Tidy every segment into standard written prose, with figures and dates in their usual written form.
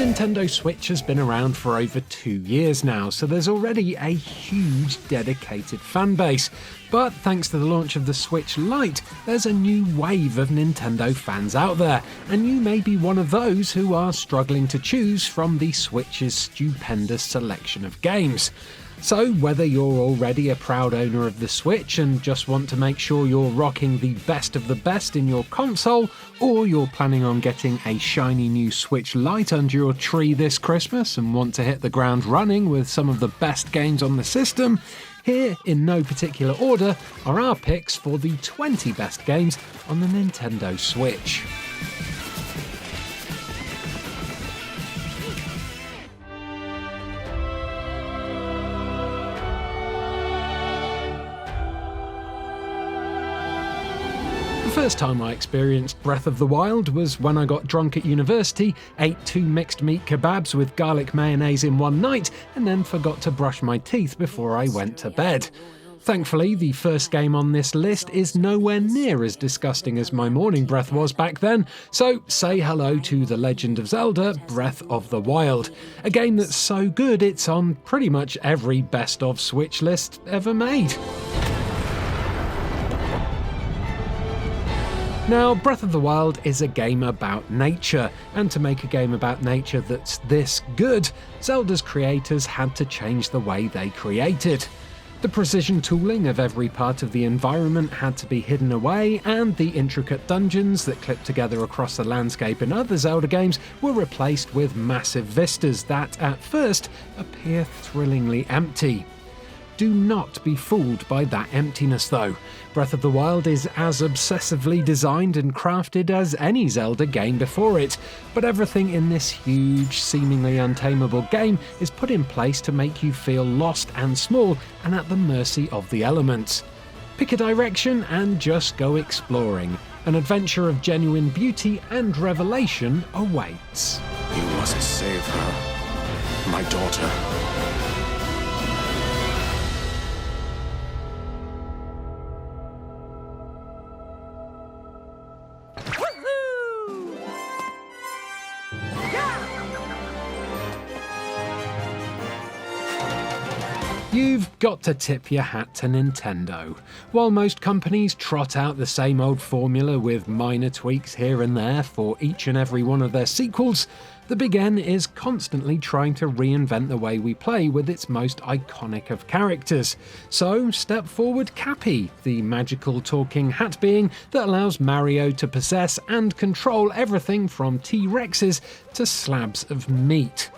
Nintendo Switch has been around for over 2 years now, so there's already a huge dedicated fan base. But thanks to the launch of the Switch Lite, there's a new wave of Nintendo fans out there, and you may be one of those who are struggling to choose from the Switch's stupendous selection of games. So whether you're already a proud owner of the Switch and just want to make sure you're rocking the best of the best in your console, or you're planning on getting a shiny new Switch Lite under your tree this Christmas and want to hit the ground running with some of the best games on the system, here, in no particular order, are our picks for the 20 best games on the Nintendo Switch. The first time I experienced Breath of the Wild was when I got drunk at university, ate 2 mixed meat kebabs with garlic mayonnaise in one night, and then forgot to brush my teeth before I went to bed. Thankfully, the first game on this list is nowhere near as disgusting as my morning breath was back then, so say hello to The Legend of Zelda Breath of the Wild, a game that's so good it's on pretty much every best of Switch list ever made. Now, Breath of the Wild is a game about nature, and to make a game about nature that's this good, Zelda's creators had to change the way they created. The precision tooling of every part of the environment had to be hidden away, and the intricate dungeons that clip together across the landscape in other Zelda games were replaced with massive vistas that, at first, appear thrillingly empty. Do not be fooled by that emptiness though. Breath of the Wild is as obsessively designed and crafted as any Zelda game before it, but everything in this huge, seemingly untamable game is put in place to make you feel lost and small and at the mercy of the elements. Pick a direction and just go exploring. An adventure of genuine beauty and revelation awaits. You must save her, my daughter. You've got to tip your hat to Nintendo. While most companies trot out the same old formula with minor tweaks here and there for each and every one of their sequels, the Big N is constantly trying to reinvent the way we play with its most iconic of characters. So step forward Cappy, the magical talking hat being that allows Mario to possess and control everything from T-Rexes to slabs of meat.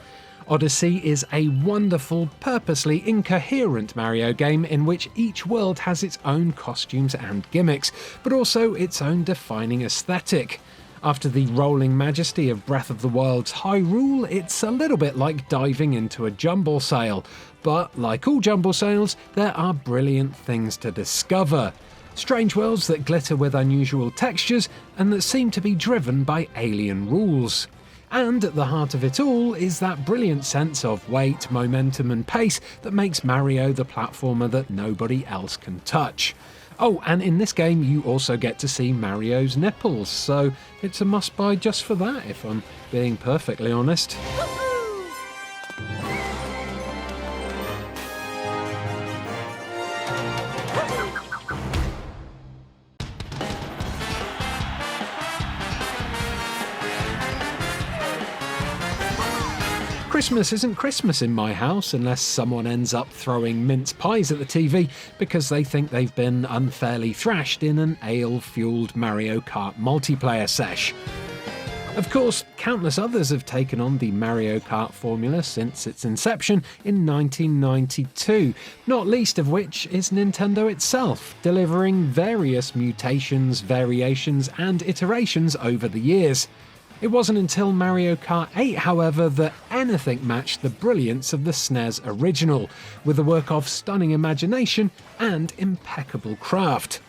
Odyssey is a wonderful, purposely incoherent Mario game in which each world has its own costumes and gimmicks, but also its own defining aesthetic. After the rolling majesty of Breath of the Wild's Hyrule, it's a little bit like diving into a jumble sale, but like all jumble sales, there are brilliant things to discover. Strange worlds that glitter with unusual textures and that seem to be driven by alien rules. And at the heart of it all is that brilliant sense of weight, momentum and pace that makes Mario the platformer that nobody else can touch. Oh, and in this game you also get to see Mario's nipples, so it's a must-buy just for that, if I'm being perfectly honest. Christmas isn't Christmas in my house unless someone ends up throwing mince pies at the TV because they think they've been unfairly thrashed in an ale-fueled Mario Kart multiplayer sesh. Of course, countless others have taken on the Mario Kart formula since its inception in 1992, not least of which is Nintendo itself, delivering various mutations, variations and iterations over the years. It wasn't until Mario Kart 8, however, that anything matched the brilliance of the SNES original, with a work of stunning imagination and impeccable craft.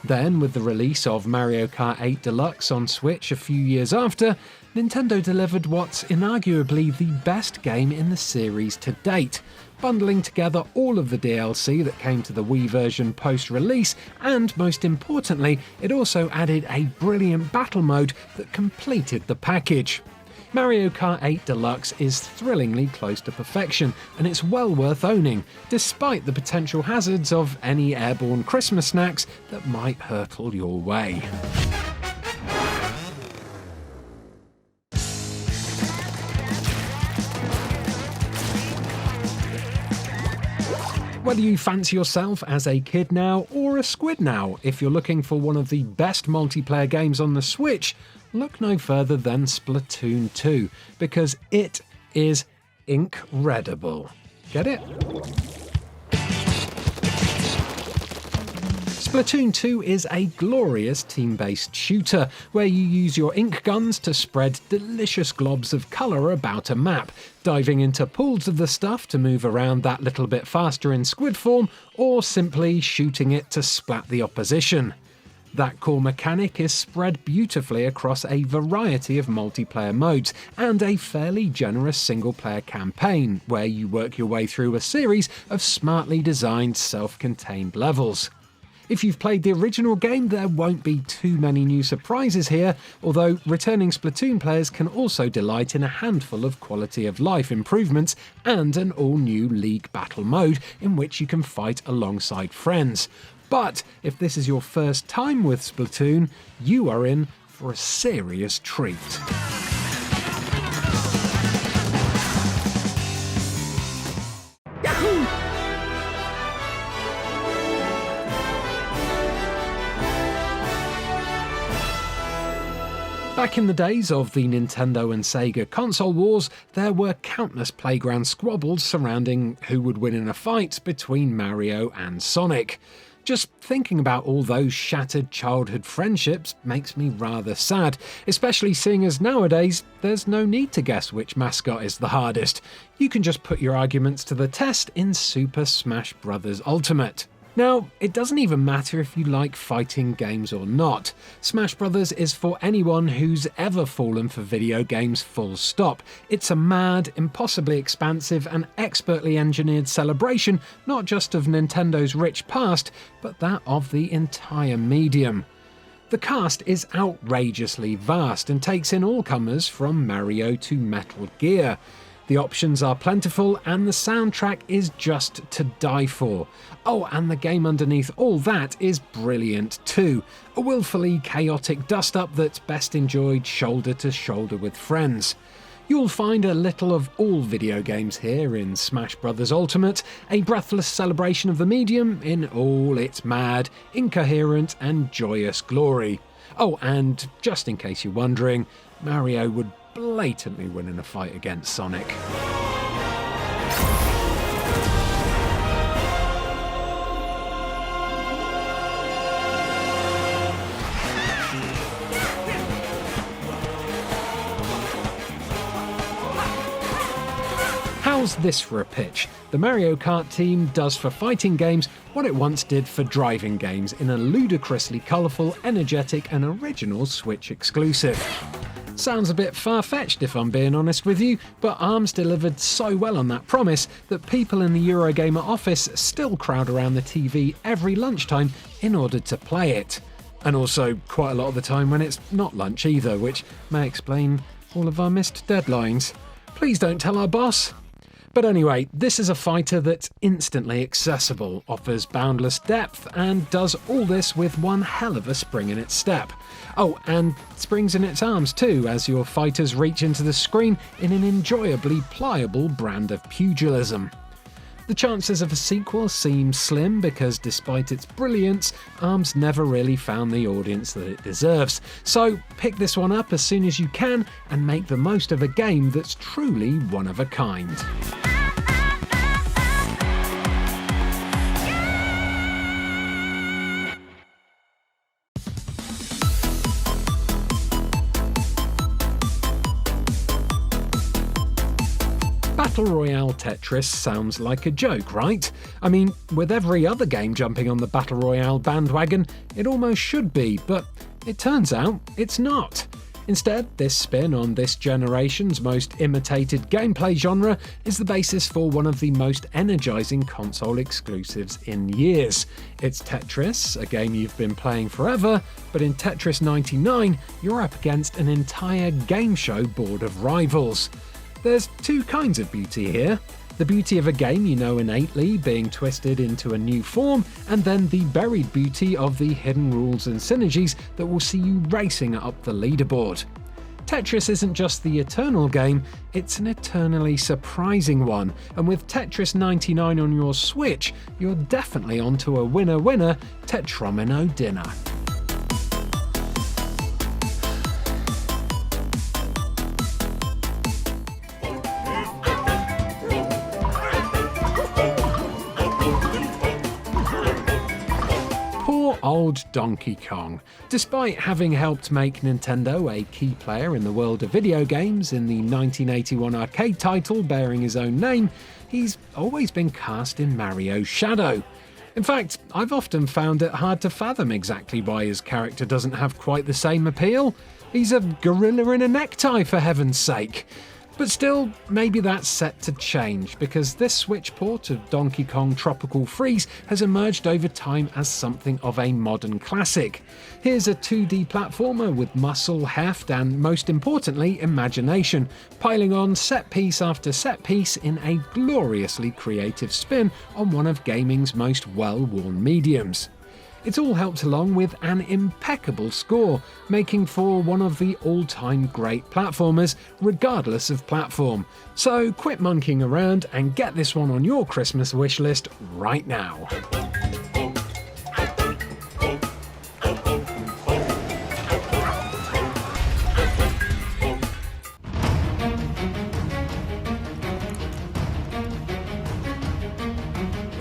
Then, with the release of Mario Kart 8 Deluxe on Switch a few years after, Nintendo delivered what's inarguably the best game in the series to date, bundling together all of the DLC that came to the Wii version post-release, and most importantly, it also added a brilliant battle mode that completed the package. Mario Kart 8 Deluxe is thrillingly close to perfection, and it's well worth owning, despite the potential hazards of any airborne Christmas snacks that might hurtle your way. Whether you fancy yourself as a kid now or a squid now, if you're looking for one of the best multiplayer games on the Switch, look no further than Splatoon 2, because it is incredible. Get it? Splatoon 2 is a glorious team-based shooter, where you use your ink guns to spread delicious globs of colour about a map, diving into pools of the stuff to move around that little bit faster in squid form, or simply shooting it to splat the opposition. That core mechanic is spread beautifully across a variety of multiplayer modes and a fairly generous single-player campaign, where you work your way through a series of smartly designed self-contained levels. If you've played the original game, there won't be too many new surprises here, although returning Splatoon players can also delight in a handful of quality of life improvements and an all-new League battle mode in which you can fight alongside friends. But if this is your first time with Splatoon, you are in for a serious treat. Back in the days of the Nintendo and Sega console wars, there were countless playground squabbles surrounding who would win in a fight between Mario and Sonic. Just thinking about all those shattered childhood friendships makes me rather sad, especially seeing as nowadays there's no need to guess which mascot is the hardest. You can just put your arguments to the test in Super Smash Bros. Ultimate. Now, it doesn't even matter if you like fighting games or not. Smash Bros. Is for anyone who's ever fallen for video games full stop. It's a mad, impossibly expansive and expertly engineered celebration not just of Nintendo's rich past, but that of the entire medium. The cast is outrageously vast and takes in all comers from Mario to Metal Gear. The options are plentiful and the soundtrack is just to die for. Oh, and the game underneath all that is brilliant too. A willfully chaotic dust-up that's best enjoyed shoulder to shoulder with friends. You'll find a little of all video games here in Smash Bros. Ultimate, a breathless celebration of the medium in all its mad, incoherent and joyous glory. Oh, and just in case you're wondering, Mario would blatantly win in a fight against Sonic. How's this for a pitch? The Mario Kart team does for fighting games what it once did for driving games in a ludicrously colourful, energetic and original Switch exclusive. Sounds a bit far-fetched if I'm being honest with you, but ARMS delivered so well on that promise that people in the Eurogamer office still crowd around the TV every lunchtime in order to play it. And also quite a lot of the time when it's not lunch either, which may explain all of our missed deadlines. Please don't tell our boss. But anyway, this is a fighter that's instantly accessible, offers boundless depth, and does all this with one hell of a spring in its step. Oh, and springs in its arms too, as your fighters reach into the screen in an enjoyably pliable brand of pugilism. The chances of a sequel seem slim because despite its brilliance, ARMS never really found the audience that it deserves. So pick this one up as soon as you can and make the most of a game that's truly one of a kind. Battle Royale Tetris sounds like a joke, right? I mean, with every other game jumping on the Battle Royale bandwagon, it almost should be, but it turns out it's not. Instead, this spin on this generation's most imitated gameplay genre is the basis for one of the most energizing console exclusives in years. It's Tetris, a game you've been playing forever, but in Tetris 99, you're up against an entire game show board of rivals. There's two kinds of beauty here. The beauty of a game you know innately being twisted into a new form, and then the buried beauty of the hidden rules and synergies that will see you racing up the leaderboard. Tetris isn't just the eternal game, it's an eternally surprising one, and with Tetris 99 on your Switch, you're definitely onto a winner-winner Tetromino dinner. Old Donkey Kong. Despite having helped make Nintendo a key player in the world of video games in the 1981 arcade title bearing his own name, he's always been cast in Mario's shadow. In fact, I've often found it hard to fathom exactly why his character doesn't have quite the same appeal. He's a gorilla in a necktie, for heaven's sake. But still, maybe that's set to change, because this Switch port of Donkey Kong Tropical Freeze has emerged over time as something of a modern classic. Here's a 2D platformer with muscle, heft, and most importantly, imagination, piling on set piece after set piece in a gloriously creative spin on one of gaming's most well-worn mediums. It's all helped along with an impeccable score, making for one of the all-time great platformers, regardless of platform. So quit monkeying around and get this one on your Christmas wishlist right now.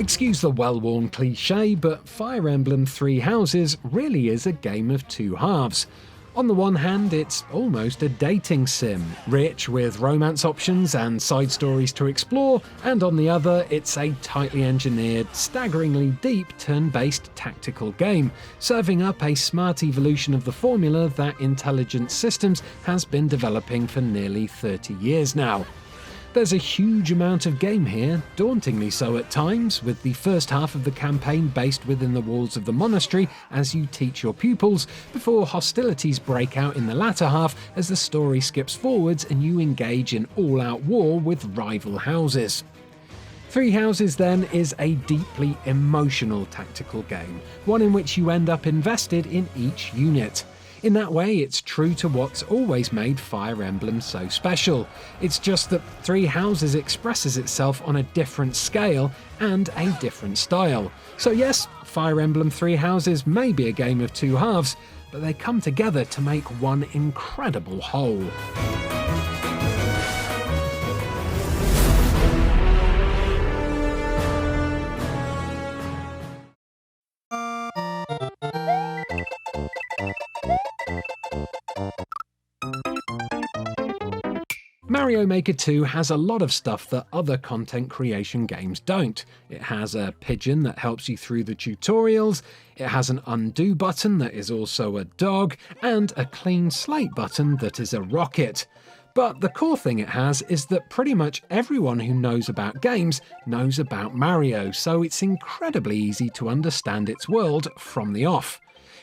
Excuse the well-worn cliche, but Fire Emblem Three Houses really is a game of two halves. On the one hand, it's almost a dating sim, rich with romance options and side stories to explore, and on the other, it's a tightly engineered, staggeringly deep turn-based tactical game, serving up a smart evolution of the formula that Intelligent Systems has been developing for nearly 30 years now. There's a huge amount of game here, dauntingly so at times, with the first half of the campaign based within the walls of the monastery as you teach your pupils, before hostilities break out in the latter half as the story skips forwards and you engage in all-out war with rival houses. Three Houses then is a deeply emotional tactical game, one in which you end up invested in each unit. In that way, it's true to what's always made Fire Emblem so special. It's just that Three Houses expresses itself on a different scale and a different style. So yes, Fire Emblem Three Houses may be a game of two halves, but they come together to make one incredible whole. Mario Maker 2 has a lot of stuff that other content creation games don't. It has a pigeon that helps you through the tutorials, it has an undo button that is also a dog, and a clean slate button that is a rocket. But the core thing it has is that pretty much everyone who knows about games knows about Mario, so it's incredibly easy to understand its world from the off.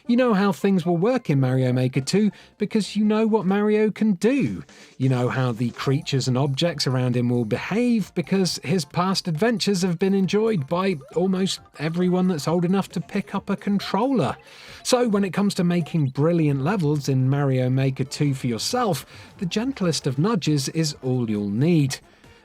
You know how things will work in Mario Maker 2 because you know what Mario can do. You know how the creatures and objects around him will behave because his past adventures have been enjoyed by almost everyone that's old enough to pick up a controller. So when it comes to making brilliant levels in Mario Maker 2 for yourself, the gentlest of nudges is all you'll need.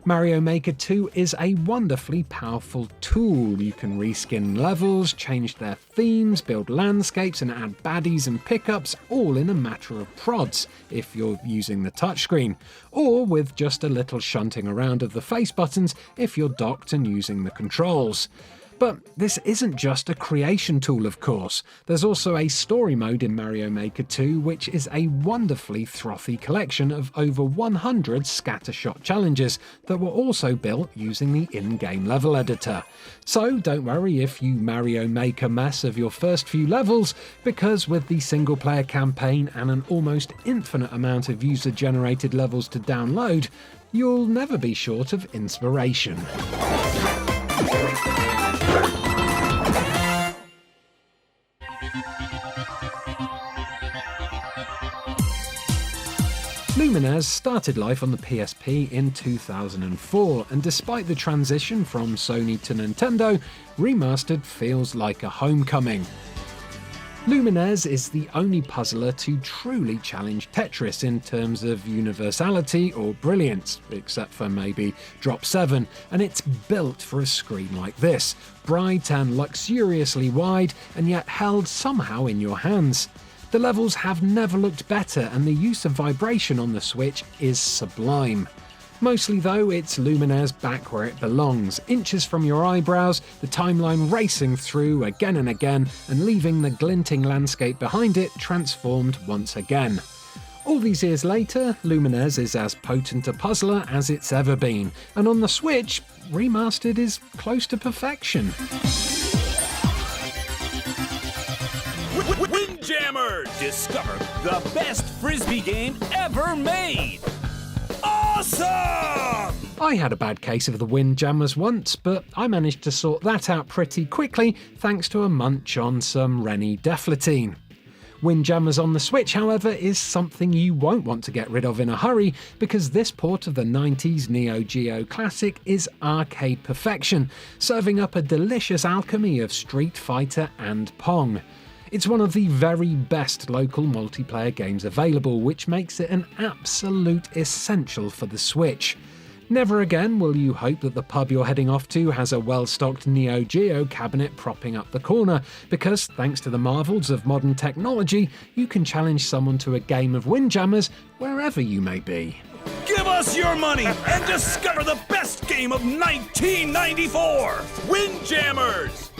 Mario Maker 2 is a wonderfully powerful tool. You can reskin levels, change their themes, build landscapes and add baddies and pickups all in a matter of prods if you're using the touchscreen, or with just a little shunting around of the face buttons if you're docked and using the controls. But this isn't just a creation tool, of course. There's also a story mode in Mario Maker 2, which is a wonderfully frothy collection of over 100 scattershot challenges that were also built using the in-game level editor. So don't worry if you Mario Maker mess of your first few levels, because with the single-player campaign and an almost infinite amount of user-generated levels to download, you'll never be short of inspiration. Lumines started life on the PSP in 2004, and despite the transition from Sony to Nintendo, Remastered feels like a homecoming. Lumines is the only puzzler to truly challenge Tetris in terms of universality or brilliance, except for maybe Drop 7, and it's built for a screen like this, bright and luxuriously wide, and yet held somehow in your hands. The levels have never looked better, and the use of vibration on the Switch is sublime. Mostly though, it's Lumines back where it belongs, inches from your eyebrows, the timeline racing through again and again, and leaving the glinting landscape behind it transformed once again. All these years later, Lumines is as potent a puzzler as it's ever been, and on the Switch, Remastered is close to perfection. Windjammers! Discover the best Frisbee game ever made! Awesome! I had a bad case of the Windjammers once, but I managed to sort that out pretty quickly thanks to a munch on some Rennie Deflatine. Windjammers on the Switch, however, is something you won't want to get rid of in a hurry, because this port of the 90s Neo Geo classic is arcade perfection, serving up a delicious alchemy of Street Fighter and Pong. It's one of the very best local multiplayer games available, which makes it an absolute essential for the Switch. Never again will you hope that the pub you're heading off to has a well-stocked Neo Geo cabinet propping up the corner, because thanks to the marvels of modern technology, you can challenge someone to a game of Windjammers wherever you may be. Give us your money and discover the best game of 1994! Windjammers!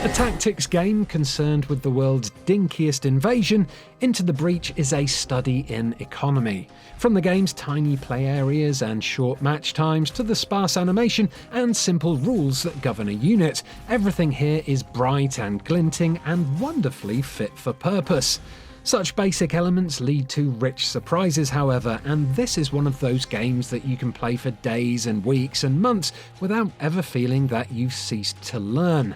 A tactics game concerned with the world's dinkiest invasion, Into the Breach is a study in economy. From the game's tiny play areas and short match times to the sparse animation and simple rules that govern a unit, everything here is bright and glinting and wonderfully fit for purpose. Such basic elements lead to rich surprises, however, and this is one of those games that you can play for days and weeks and months without ever feeling that you've ceased to learn.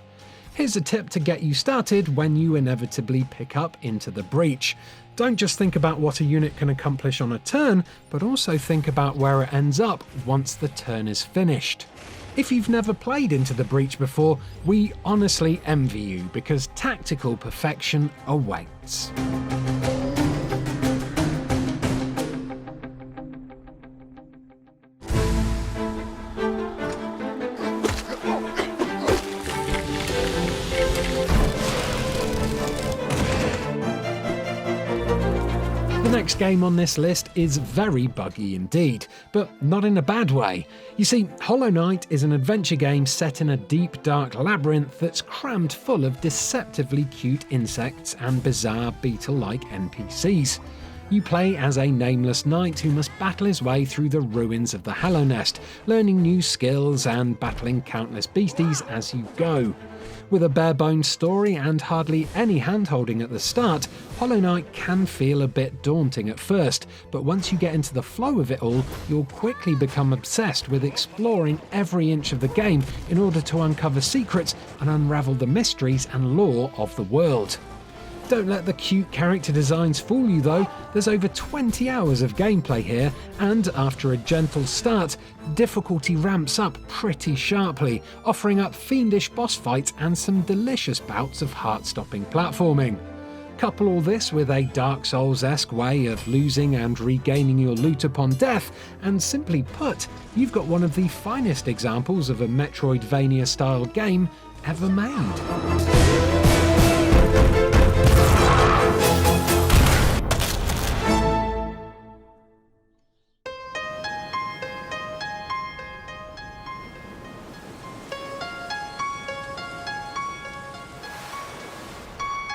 Here's a tip to get you started when you inevitably pick up Into the Breach. Don't just think about what a unit can accomplish on a turn, but also think about where it ends up once the turn is finished. If you've never played Into the Breach before, we honestly envy you, because tactical perfection awaits. The next game on this list is very buggy indeed, but not in a bad way. You see, Hollow Knight is an adventure game set in a deep, dark labyrinth that's crammed full of deceptively cute insects and bizarre beetle-like NPCs. You play as a nameless knight who must battle his way through the ruins of the Hallow Nest, learning new skills and battling countless beasties as you go. With a bare-bones story and hardly any hand-holding at the start, Hollow Knight can feel a bit daunting at first, but once you get into the flow of it all, you'll quickly become obsessed with exploring every inch of the game in order to uncover secrets and unravel the mysteries and lore of the world. Don't let the cute character designs fool you though, there's over 20 hours of gameplay here, and after a gentle start, difficulty ramps up pretty sharply, offering up fiendish boss fights and some delicious bouts of heart-stopping platforming. Couple all this with a Dark Souls-esque way of losing and regaining your loot upon death, and simply put, you've got one of the finest examples of a Metroidvania-style game ever made.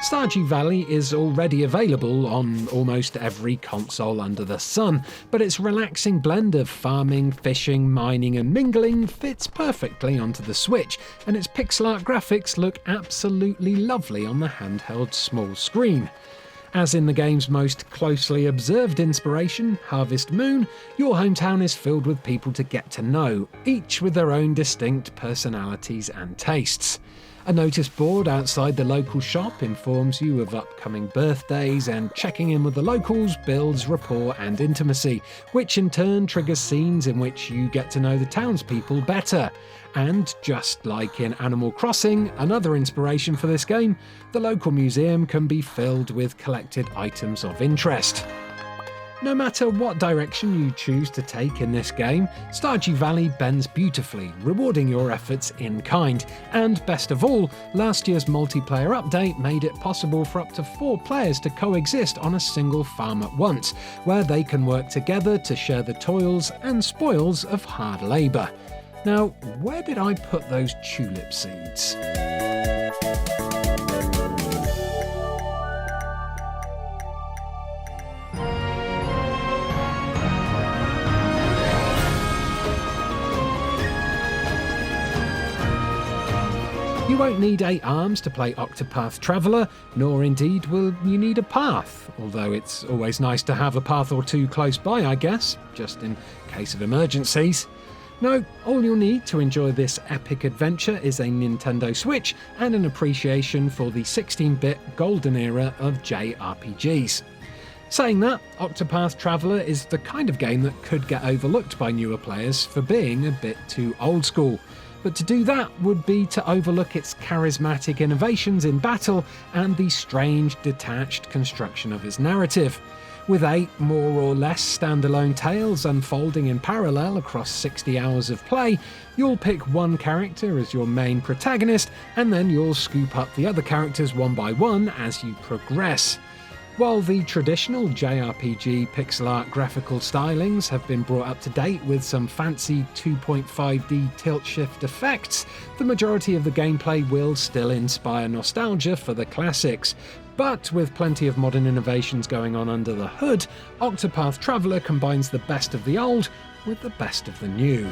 Stardew Valley is already available on almost every console under the sun, but its relaxing blend of farming, fishing, mining and mingling fits perfectly onto the Switch, and its pixel art graphics look absolutely lovely on the handheld small screen. As in the game's most closely observed inspiration, Harvest Moon, your hometown is filled with people to get to know, each with their own distinct personalities and tastes. A notice board outside the local shop informs you of upcoming birthdays, and checking in with the locals builds rapport and intimacy, which in turn triggers scenes in which you get to know the townspeople better. And just like in Animal Crossing, another inspiration for this game, the local museum can be filled with collected items of interest. No matter what direction you choose to take in this game, Stardew Valley bends beautifully, rewarding your efforts in kind. And best of all, last year's multiplayer update made it possible for up to 4 players to coexist on a single farm at once, where they can work together to share the toils and spoils of hard labour. Now, where did I put those tulip seeds? You won't need 8 arms to play Octopath Traveler, nor indeed will you need a path, although it's always nice to have a path or two close by, I guess, just in case of emergencies. No, all you'll need to enjoy this epic adventure is a Nintendo Switch and an appreciation for the 16-bit golden era of JRPGs. Saying that, Octopath Traveler is the kind of game that could get overlooked by newer players for being a bit too old school. But to do that would be to overlook its charismatic innovations in battle and the strange, detached construction of its narrative. With 8 more or less standalone tales unfolding in parallel across 60 hours of play, you'll pick one character as your main protagonist, and then you'll scoop up the other characters one by one as you progress. While the traditional JRPG pixel art graphical stylings have been brought up to date with some fancy 2.5D tilt-shift effects, the majority of the gameplay will still inspire nostalgia for the classics. But with plenty of modern innovations going on under the hood, Octopath Traveler combines the best of the old with the best of the new.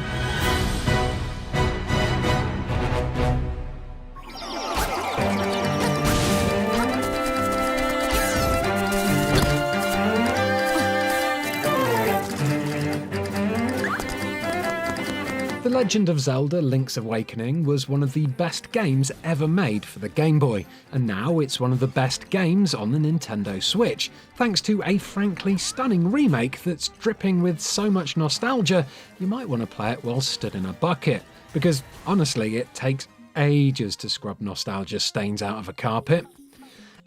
The Legend of Zelda Link's Awakening was one of the best games ever made for the Game Boy, and now it's one of the best games on the Nintendo Switch, thanks to a frankly stunning remake that's dripping with so much nostalgia you might want to play it while stood in a bucket, because honestly it takes ages to scrub nostalgia stains out of a carpet.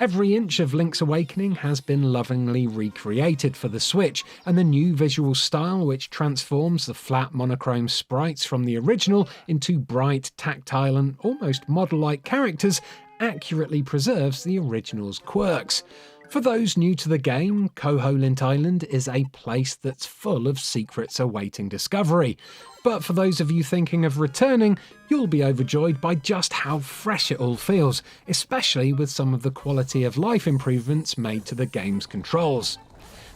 Every inch of Link's Awakening has been lovingly recreated for the Switch, and the new visual style, which transforms the flat monochrome sprites from the original into bright, tactile and almost model-like characters, accurately preserves the original's quirks. For those new to the game, Koholint Island is a place that's full of secrets awaiting discovery. But for those of you thinking of returning, you'll be overjoyed by just how fresh it all feels, especially with some of the quality of life improvements made to the game's controls.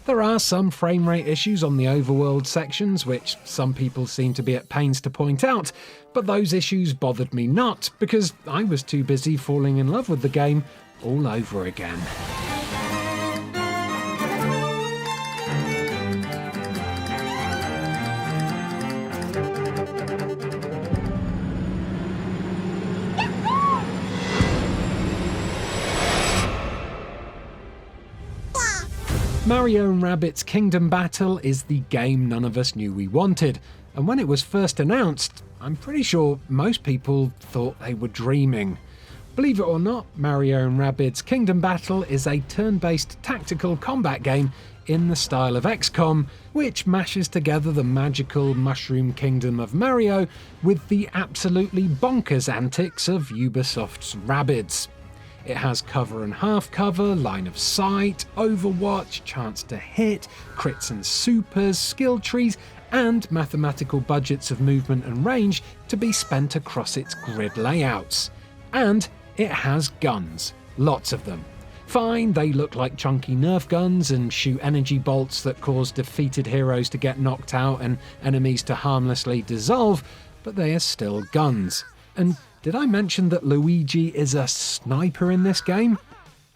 There are some frame rate issues on the overworld sections, which some people seem to be at pains to point out, but those issues bothered me not, because I was too busy falling in love with the game all over again. Mario & Rabbids Kingdom Battle is the game none of us knew we wanted, and when it was first announced, I'm pretty sure most people thought they were dreaming. Believe it or not, Mario & Rabbids Kingdom Battle is a turn-based tactical combat game in the style of XCOM, which mashes together the magical Mushroom Kingdom of Mario with the absolutely bonkers antics of Ubisoft's Rabbids. It has cover and half cover, line of sight, overwatch, chance to hit, crits and supers, skill trees, and mathematical budgets of movement and range to be spent across its grid layouts. And it has guns. Lots of them. Fine, they look like chunky Nerf guns and shoot energy bolts that cause defeated heroes to get knocked out and enemies to harmlessly dissolve, but they are still guns. And did I mention that Luigi is a sniper in this game?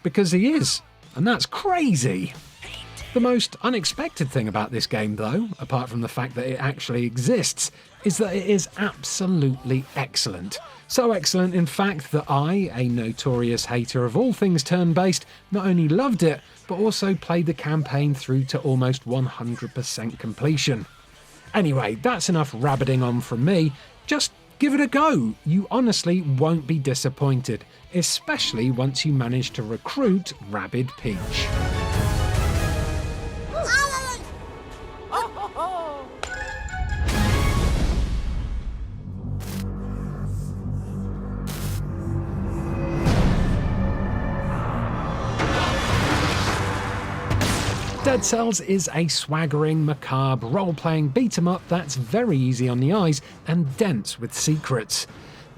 Because he is, and that's crazy! The most unexpected thing about this game, though, apart from the fact that it actually exists, is that it is absolutely excellent. So excellent, in fact, that I, a notorious hater of all things turn-based, not only loved it, but also played the campaign through to almost 100% completion. Anyway, that's enough rabbiting on from me. Just give it a go. You honestly won't be disappointed, especially once you manage to recruit Rabid Peach. Dead Cells is a swaggering, macabre, role-playing beat-em-up that's very easy on the eyes and dense with secrets.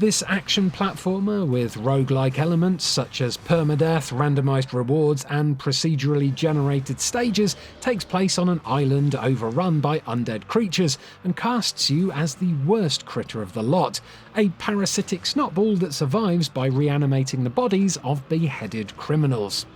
This action platformer with roguelike elements such as permadeath, randomised rewards and procedurally generated stages takes place on an island overrun by undead creatures and casts you as the worst critter of the lot, a parasitic snotball that survives by reanimating the bodies of beheaded criminals.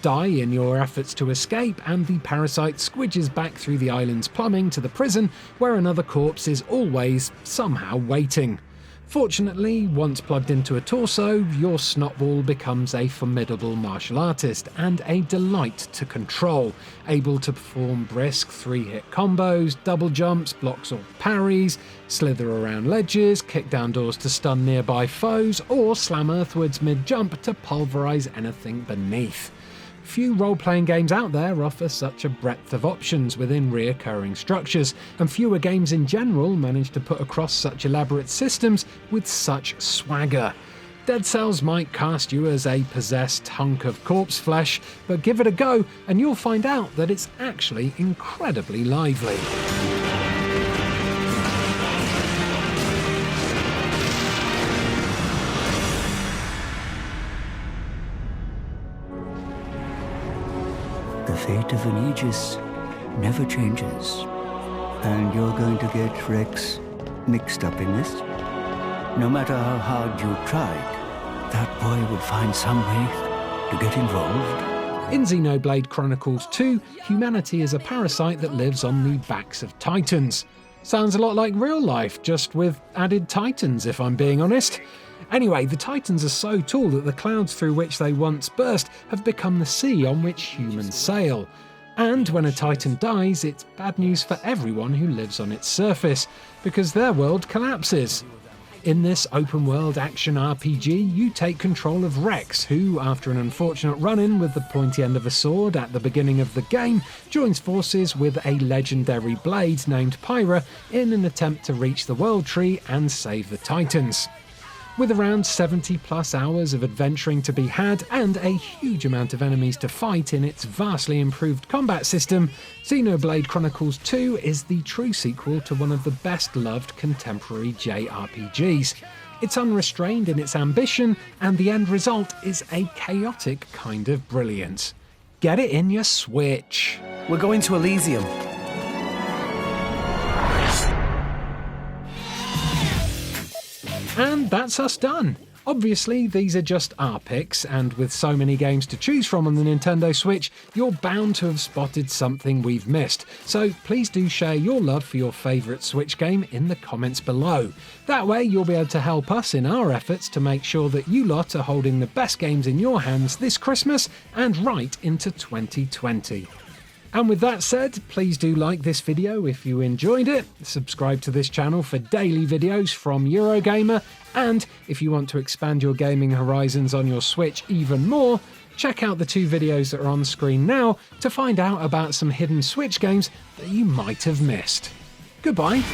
Die in your efforts to escape, and the parasite squidges back through the island's plumbing to the prison, where another corpse is always somehow waiting. Fortunately, once plugged into a torso, your snotball becomes a formidable martial artist and a delight to control, able to perform brisk 3-hit combos, double jumps, blocks or parries, slither around ledges, kick down doors to stun nearby foes, or slam earthwards mid-jump to pulverize anything beneath. Few role-playing games out there offer such a breadth of options within reoccurring structures, and fewer games in general manage to put across such elaborate systems with such swagger. Dead Cells might cast you as a possessed hunk of corpse flesh, but give it a go and you'll find out that it's actually incredibly lively. The fate of an Aegis never changes. And you're going to get Rex mixed up in this? No matter how hard you tried, that boy would find some way to get involved. In Xenoblade Chronicles 2, humanity is a parasite that lives on the backs of titans. Sounds a lot like real life, just with added titans, if I'm being honest. Anyway, the titans are so tall that the clouds through which they once burst have become the sea on which humans sail. And when a titan dies, it's bad news for everyone who lives on its surface, because their world collapses. In this open-world action RPG, you take control of Rex, who, after an unfortunate run-in with the pointy end of a sword at the beginning of the game, joins forces with a legendary blade named Pyra in an attempt to reach the World Tree and save the Titans. With around 70 plus hours of adventuring to be had and a huge amount of enemies to fight in its vastly improved combat system, Xenoblade Chronicles 2 is the true sequel to one of the best loved contemporary JRPGs. It's unrestrained in its ambition, and the end result is a chaotic kind of brilliance. Get it in your Switch. We're going to Elysium. And that's us done. Obviously, these are just our picks, and with so many games to choose from on the Nintendo Switch, you're bound to have spotted something we've missed. So please do share your love for your favourite Switch game in the comments below. That way you'll be able to help us in our efforts to make sure that you lot are holding the best games in your hands this Christmas and right into 2020. And with that said, please do like this video if you enjoyed it, subscribe to this channel for daily videos from Eurogamer, and if you want to expand your gaming horizons on your Switch even more, check out the 2 videos that are on screen now to find out about some hidden Switch games that you might have missed. Goodbye.